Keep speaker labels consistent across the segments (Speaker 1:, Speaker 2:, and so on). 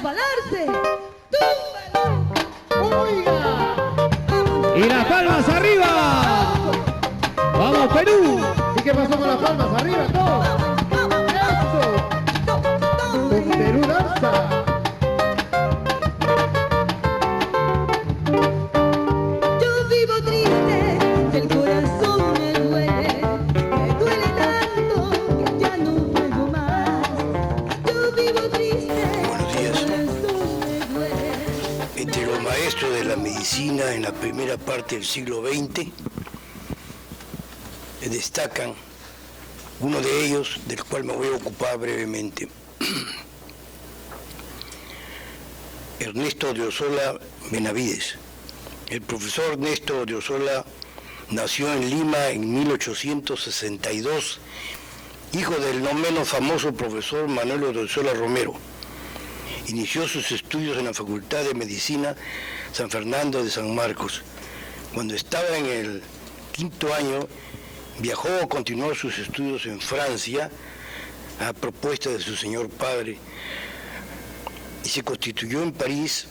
Speaker 1: resbalarse. ¡Túmbalo!
Speaker 2: ¡Oiga!
Speaker 3: Y las palmas arriba. ¡Vamos, Perú!
Speaker 2: ¿Y qué pasó con las palmas? ¡Arriba todos! ¡Eso! ¡Con Perú danza!
Speaker 1: Yo vivo triste, el corazón me duele tanto que ya no puedo más. Yo vivo triste,
Speaker 4: Buenos días.
Speaker 1: el corazón me duele.
Speaker 4: Entre los maestros de la medicina en la primera parte del siglo XX destacan uno de ellos, del cual me voy a ocupar brevemente. Ernesto Odriozola Benavides. El profesor Ernesto Odriozola nació en Lima en 1862, hijo del no menos famoso profesor Manuel Odriozola Romero. Inició sus estudios en la Facultad de Medicina San Fernando de San Marcos. Cuando estaba en el quinto año, viajó a continuar sus estudios en Francia a propuesta de su señor padre y se constituyó en París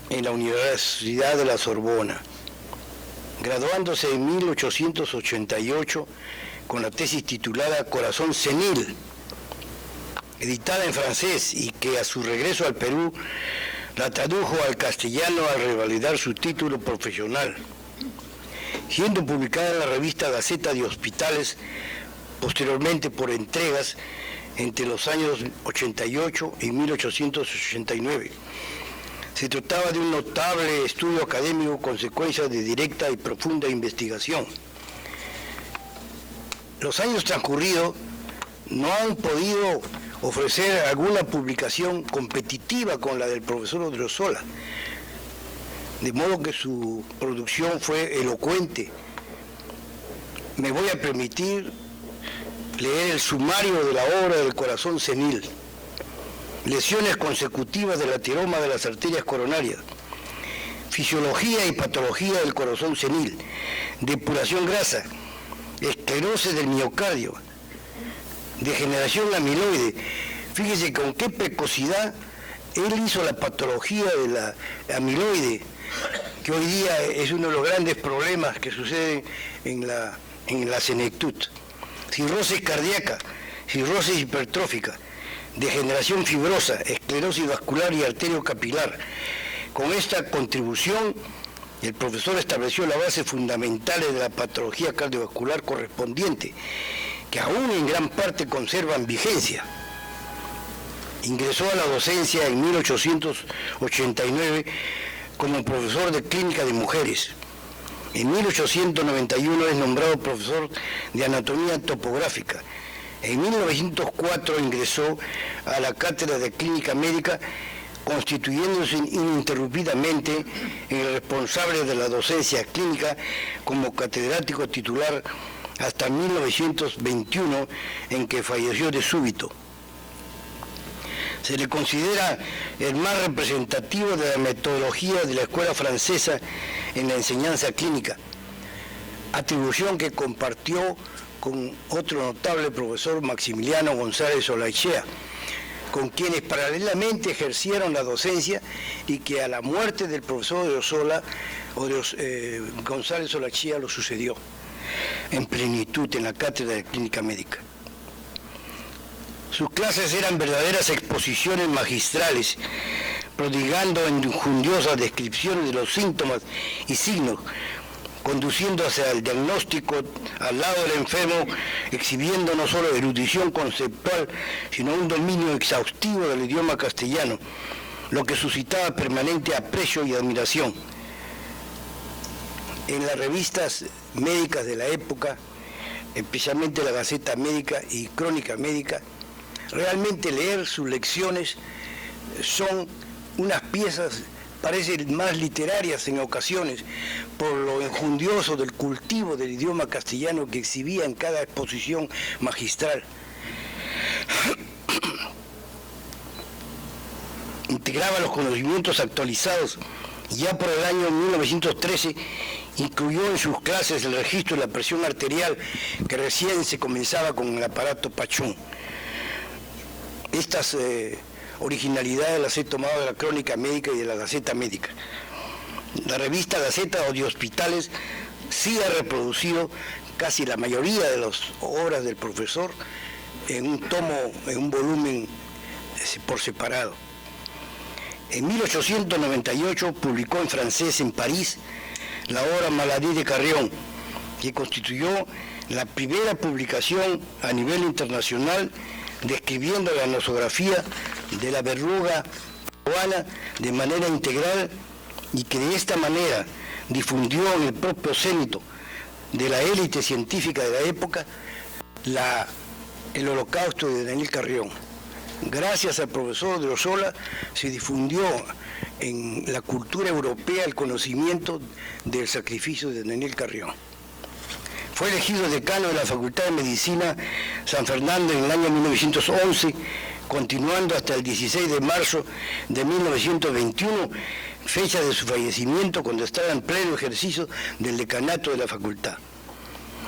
Speaker 4: en la Universidad de la Sorbona, graduándose en 1888 con la tesis titulada Corazón Senil, editada en francés y que a su regreso al Perú la tradujo al castellano al revalidar su título profesional, siendo publicada en la revista Gaceta de Hospitales, posteriormente por entregas entre los años 88 y 1889. Se trataba de un notable estudio académico, consecuencia de directa y profunda investigación. Los años transcurridos no han podido ofrecer alguna publicación competitiva con la del profesor Odriozola, de modo que su producción fue elocuente. Me voy a permitir leer el sumario de la obra del corazón senil. Lesiones consecutivas del ateroma de las arterias coronarias, fisiología y patología del corazón senil, depuración grasa, esclerosis del miocardio, degeneración amiloide. Fíjese con qué precocidad él hizo la patología de la amiloide, que hoy día es uno de los grandes problemas que suceden en la senectud. Cirrosis cardíaca, cirrosis hipertrófica, degeneración fibrosa, esclerosis vascular y arteriocapilar. Con esta contribución, el profesor estableció las bases fundamentales de la patología cardiovascular correspondiente, que aún en gran parte conservan vigencia. Ingresó a la docencia en 1889 como profesor de clínica de mujeres. En 1891 es nombrado profesor de anatomía topográfica. En 1904 ingresó a la cátedra de clínica médica, constituyéndose ininterrumpidamente en el responsable de la docencia clínica como catedrático titular hasta 1921, en que falleció de súbito. Se le considera el más representativo de la metodología de la escuela francesa en la enseñanza clínica, atribución que compartió con otro notable profesor, Maximiliano González Olaechea, con quienes paralelamente ejercieron la docencia y que a la muerte del profesor González Olaechea lo sucedió en plenitud en la cátedra de clínica médica. Sus clases eran verdaderas exposiciones magistrales, prodigando enjundiosas descripciones de los síntomas y signos, conduciendo hacia el diagnóstico al lado del enfermo, exhibiendo no solo erudición conceptual, sino un dominio exhaustivo del idioma castellano, lo que suscitaba permanente aprecio y admiración. En las revistas médicas de la época, especialmente la Gaceta Médica y Crónica Médica, realmente leer sus lecciones son unas piezas, parecen más literarias en ocasiones, por lo enjundioso del cultivo del idioma castellano que exhibía en cada exposición magistral. Integraba los conocimientos actualizados y ya por el año 1913 incluyó en sus clases el registro de la presión arterial, que recién se comenzaba con el aparato Pachón. Estas originalidad de las he tomado de la Crónica Médica y de la Gaceta Médica. La revista Gaceta de Hospitales sí ha reproducido casi la mayoría de las obras del profesor en un tomo, en un volumen por separado. En 1898 publicó en francés en París la obra Maladie de Carrión, que constituyó la primera publicación a nivel internacional describiendo la nosografía de la verruga peruana de manera integral, y que de esta manera difundió en el propio cénito de la élite científica de la época el holocausto de Daniel Carrión. Gracias al profesor Odriozola se difundió en la cultura europea el conocimiento del sacrificio de Daniel Carrión. Fue elegido decano de la Facultad de Medicina San Fernando en el año 1911, continuando hasta el 16 de marzo de 1921, fecha de su fallecimiento, cuando estaba en pleno ejercicio del decanato de la facultad.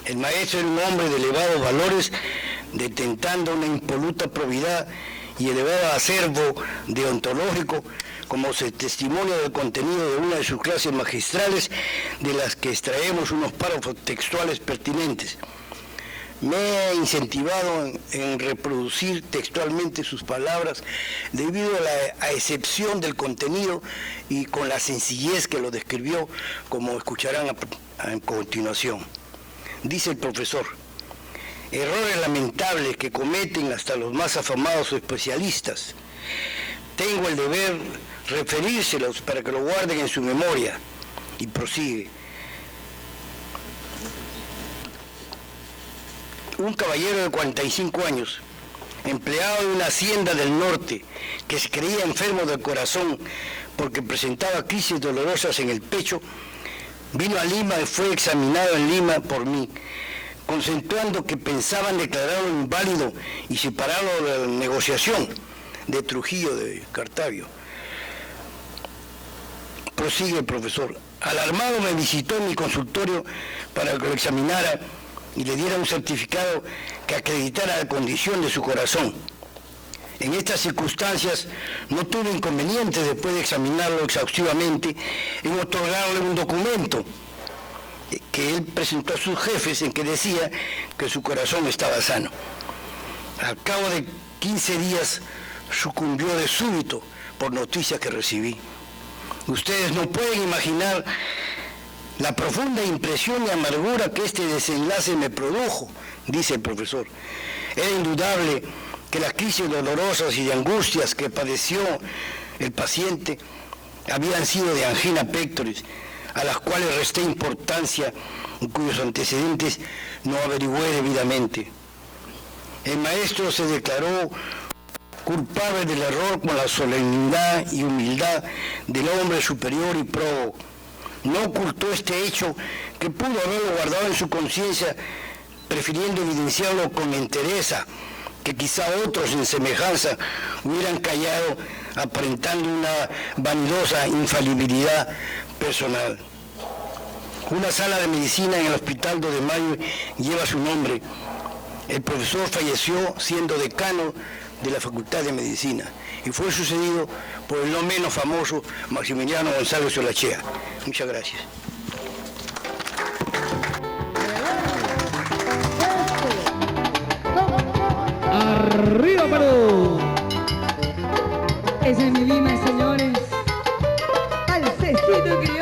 Speaker 4: El maestro era un hombre de elevados valores, detentando una impoluta probidad y elevado acervo deontológico, como se testimonia del contenido de una de sus clases magistrales, de las que extraemos unos párrafos textuales pertinentes. Me he incentivado en reproducir textualmente sus palabras debido a excepción del contenido y con la sencillez que lo describió, como escucharán a continuación. Dice el profesor: errores lamentables que cometen hasta los más afamados especialistas. Tengo el deber referírselos para que lo guarden en su memoria. Y prosigue: un caballero de 45 años, empleado de una hacienda del norte, que se creía enfermo del corazón porque presentaba crisis dolorosas en el pecho, vino a Lima y fue examinado en Lima por mí, concentrando que pensaban declararlo inválido y separarlo de la negociación de Trujillo de Cartavio. Prosigue el profesor: alarmado me visitó en mi consultorio para que lo examinara y le diera un certificado que acreditara la condición de su corazón. En estas circunstancias no tuve inconvenientes, después de examinarlo exhaustivamente, en otorgarle un documento que él presentó a sus jefes, en que decía que su corazón estaba sano. Al cabo de 15 días sucumbió de súbito por noticias que recibí. Ustedes no pueden imaginar la profunda impresión y amargura que este desenlace me produjo, dice el profesor. Era indudable que las crisis dolorosas y de angustias que padeció el paciente habían sido de angina pectoris, a las cuales resté importancia y cuyos antecedentes no averigüé debidamente. El maestro se declaró culpable del error con la solemnidad y humildad del hombre superior y próbo. No ocultó este hecho, que pudo haberlo guardado en su conciencia, prefiriendo evidenciarlo con entereza, que quizá otros en semejanza hubieran callado, aparentando una vanidosa infalibilidad personal. Una sala de medicina en el Hospital 2 de Mayo lleva su nombre. El profesor falleció siendo decano de la Facultad de Medicina y fue sucedido por el no menos famoso Maximiliano González Olachea. Muchas gracias.
Speaker 3: ¡Arriba, Perú!
Speaker 1: Esa es mi Lima, señores. Al cejito que